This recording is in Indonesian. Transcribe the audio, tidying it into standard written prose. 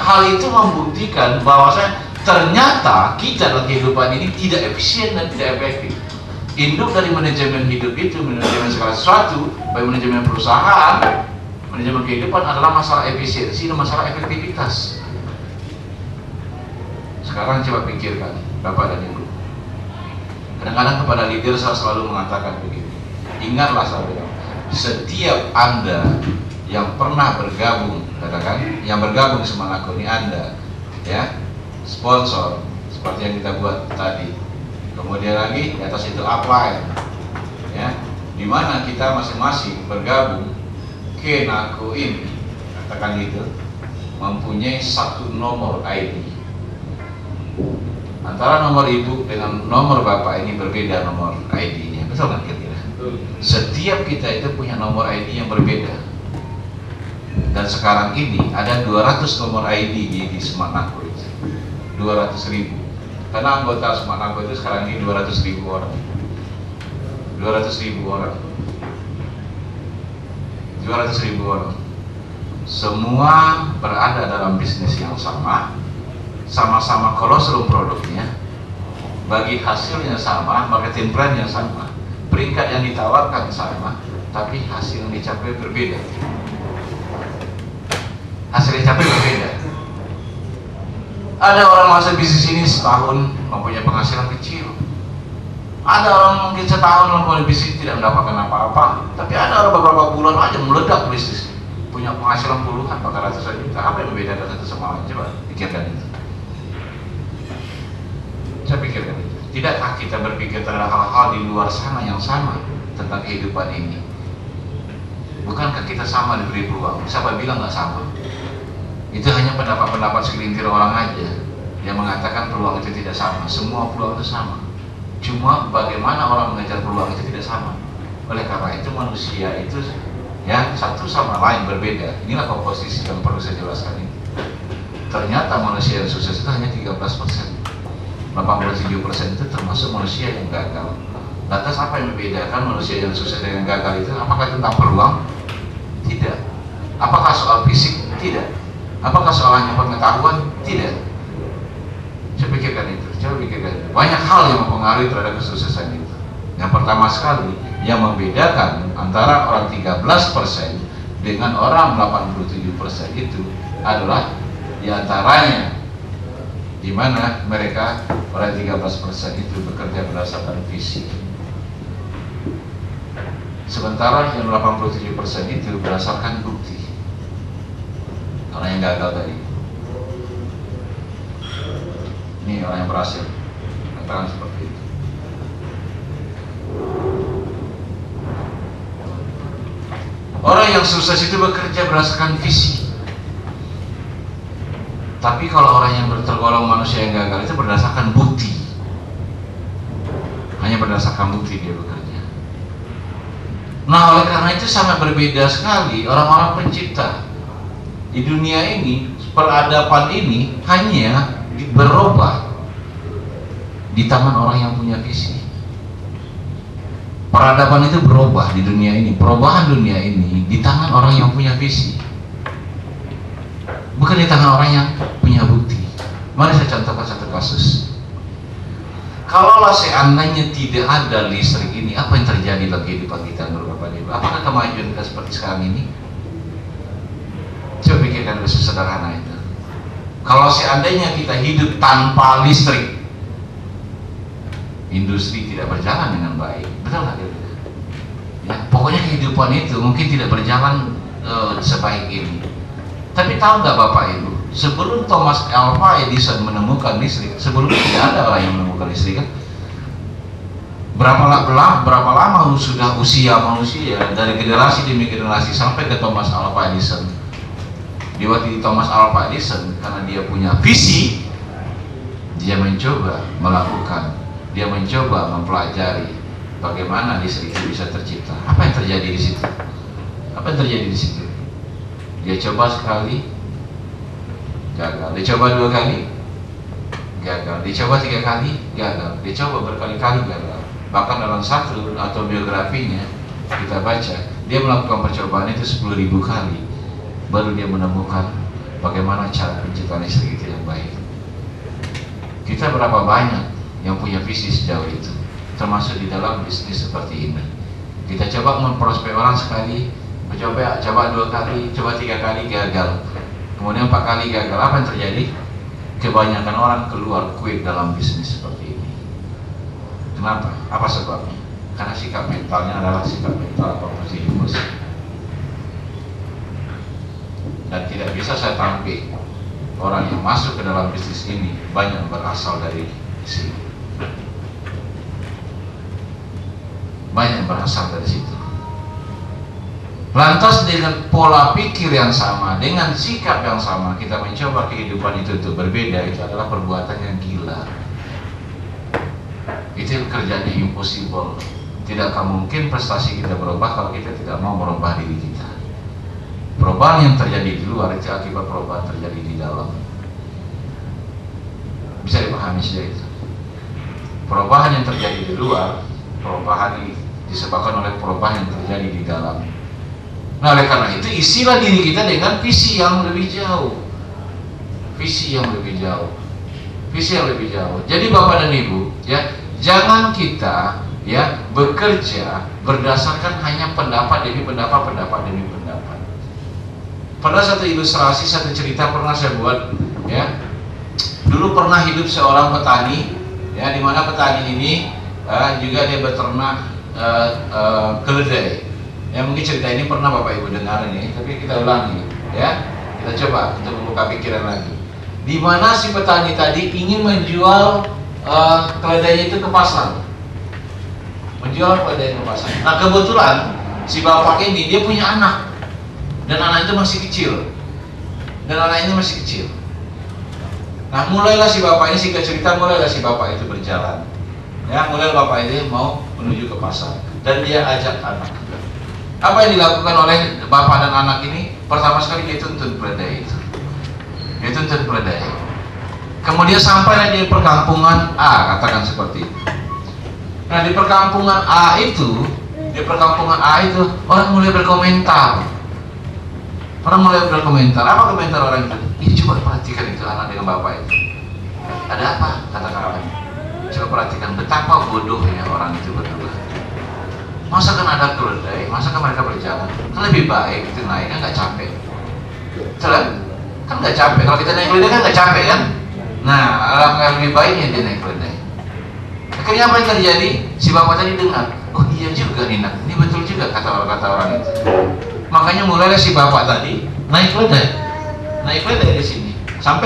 hal itu membuktikan bahwasanya ternyata kita dalam kehidupan ini tidak efisien dan tidak efektif. Induk dari manajemen hidup itu, manajemen segala sesuatu, baik manajemen perusahaan, manajemen kehidupan adalah masalah efisiensi dan masalah efektivitas. Sekarang coba pikirkan, Bapak dan Ibu. Kadang-kadang kepada leader saya selalu mengatakan begini, ingatlah saudara, setiap Anda yang pernah bergabung, katakan, yang bergabung sama aku ini Anda, ya, sponsor seperti yang kita buat tadi. Kemudian lagi di atas itu upline, ya, di mana kita masing-masing bergabung ke Naku ini, katakan gitu, mempunyai satu nomor ID. Antara nomor ibu dengan nomor bapak ini berbeda nomor ID-nya, betul kan kira-kira? Setiap kita itu punya nomor ID yang berbeda. Dan sekarang ini ada 200 nomor ID di Smart Naku itu, 200.000. Karena anggota Smart Naku itu sekarang ini 200.000 orang, 200.000 orang, 200.000 orang. Semua berada dalam bisnis yang sama, sama-sama kolosseum produknya, bagi hasilnya sama, marketing plan yang sama, peringkat yang ditawarkan sama, tapi hasil yang dicapai berbeda. Hasil yang dicapai berbeda. Ada orang masuk bisnis ini setahun mempunyai penghasilan kecil. Ada orang mungkin setahun mempunyai bisnis tidak mendapatkan apa-apa, tapi ada orang beberapa bulan aja meledak bisnis, punya penghasilan puluhan bahkan ratusan juta. Apa yang membedakan satu sama lain? Coba pikirkan itu. Saya pikirkan itu. Tidakkah kita berpikir terhadap hal-hal di luar sana yang sama tentang kehidupan ini? Bukankah kita sama diberi peluang? Siapa bilang nggak sama? Itu hanya pendapat-pendapat segelintir orang aja yang mengatakan peluang itu tidak sama. Semua peluang itu sama. Cuma bagaimana orang mengejar peluang itu tidak sama. Oleh karena itu manusia itu ya satu sama lain berbeda. Inilah komposisi yang perlu saya jelaskan ini. Ternyata manusia yang sukses itu hanya 13%. 87% itu termasuk manusia yang gagal. Lantas apa yang membedakan manusia yang sukses dengan gagal itu? Apakah tentang peluang? Tidak. Apakah soal fisik? Tidak. Apakah soal hanya pengetahuan? Tidak. Coba pikirkan itu. Coba pikirkan itu. Banyak hal yang mempengaruhi terhadap kesuksesan itu. Yang pertama sekali, yang membedakan antara orang 13% dengan orang 87% itu adalah diantaranya di mana mereka orang 13% itu bekerja berdasarkan visi. Sementara yang 87% itu berdasarkan bukti. Orang yang gagal tadi. Ini orang yang berhasil. Katakan seperti itu. Orang yang sukses itu bekerja berdasarkan visi. Tapi kalau orang yang tergolong manusia yang gagal itu berdasarkan bukti. Hanya berdasarkan bukti dia bekerja. Nah, oleh karena itu sangat berbeda sekali orang-orang pencipta. Di dunia ini, peradaban ini hanya berubah di tangan orang yang punya visi. Peradaban itu berubah di dunia ini, perubahan dunia ini di tangan orang yang punya visi, bukan di tangan orang yang punya bukti. Mari saya contohkan satu kasus. Kalaulah seandainya tidak ada listrik ini, apa yang terjadi dalam kehidupan kita menurut Bapak Ibu? Apakah kemajuan kita seperti sekarang ini? Coba pikirkan sesederhana itu. Kalau seandainya kita hidup tanpa listrik, industri tidak berjalan dengan baik, betul nggak? Ya, pokoknya kehidupan itu mungkin tidak berjalan sebaik ini. Tapi tahu nggak Bapak Ibu, sebelum Thomas Alva Edison menemukan listrik, sebelumnya tidak ada orang yang menemukan listrik kan? Berapa lama sudah usia manusia dari generasi demi generasi sampai ke Thomas Alva Edison. Di waktu Thomas Alva Edison, karena dia punya visi, dia mencoba melakukan, dia mencoba mempelajari bagaimana listrik itu bisa tercipta. Apa yang terjadi di situ? Apa yang terjadi di situ? Dia coba sekali, gagal. Dia coba 2 kali, gagal. Dia coba 3 kali, gagal. Dia coba berkali-kali, gagal. Bahkan dalam satu autobiografinya kita baca, dia melakukan percobaan itu 10.000 kali. Baru dia menemukan bagaimana cara penciptaan istri kita yang baik. Kita berapa banyak yang punya visi sejauh itu, termasuk di dalam bisnis seperti ini. Kita coba memprospek orang sekali, coba 2 kali, coba 3 kali gagal, kemudian 4 kali gagal. Apa yang terjadi? Kebanyakan orang keluar quit dalam bisnis seperti ini. Kenapa? Apa sebabnya? Karena sikap mentalnya adalah sikap mental positifus. Dan tidak bisa saya tampik orang yang masuk ke dalam bisnis ini banyak berasal dari sini, banyak berasal dari situ. Lantas dengan pola pikir yang sama, dengan sikap yang sama, kita mencoba kehidupan itu untuk berbeda, itu adalah perbuatan yang gila. Itu kerjanya impossible. Tidak akan mungkin prestasi kita berubah kalau kita tidak mau merubah diri kita. Perubahan yang terjadi di luar itu akibat perubahan terjadi di dalam. Bisa dipahami saja itu. Perubahan yang terjadi di luar, perubahan disebabkan oleh perubahan yang terjadi di dalam. Nah, oleh karena itu isilah diri kita dengan visi yang lebih jauh, visi yang lebih jauh, visi yang lebih jauh. Jadi Bapak dan Ibu, ya, jangan kita ya bekerja berdasarkan hanya pendapat demi pendapat, pendapat demi pendapat. Pada satu ilustrasi, satu cerita pernah saya buat, ya. Dulu pernah hidup seorang petani, ya, di mana petani ini juga dia beternak keledai. Ya, mungkin cerita ini pernah Bapak Ibu dengar ini, tapi kita ulangi, ya. Kita coba untuk membuka pikiran lagi. Di mana si petani tadi ingin menjual keledainya itu ke pasar, menjual keledai ke pasar. Nah, kebetulan si bapak ini dia punya anak, dan anak itu masih kecil, Nah, mulailah si bapak ini, singkat cerita, mulailah si bapak itu berjalan. Ya, mulai bapak ini mau menuju ke pasar, dan dia ajak anak. Apa yang dilakukan oleh bapak dan anak ini? Pertama sekali dia tuntun keledai itu. Dia tuntun keledai. Kemudian sampailah di perkampungan A, katakan seperti itu. Nah, di perkampungan A itu, orang mulai berkomentar. Apa komentar orang itu? Ini coba perhatikan itu anak dengan bapak itu. Ada apa? Kata kawan. Coba perhatikan betapa bodohnya orang itu berdua. Masa kan ada keledai, masa kan mereka berjalan, kan lebih baik itu naik, kan nggak capek. Kan nggak capek, kalau kita naik keledai kan nggak capek kan. Nah, alangkah lebih baiknya dia naik keledai. Akhirnya apa yang terjadi? Si bapak tadi dengar, oh iya juga nih nak, ini betul juga kata orang itu. Makanya mulailah si bapak tadi naik keledai di sini.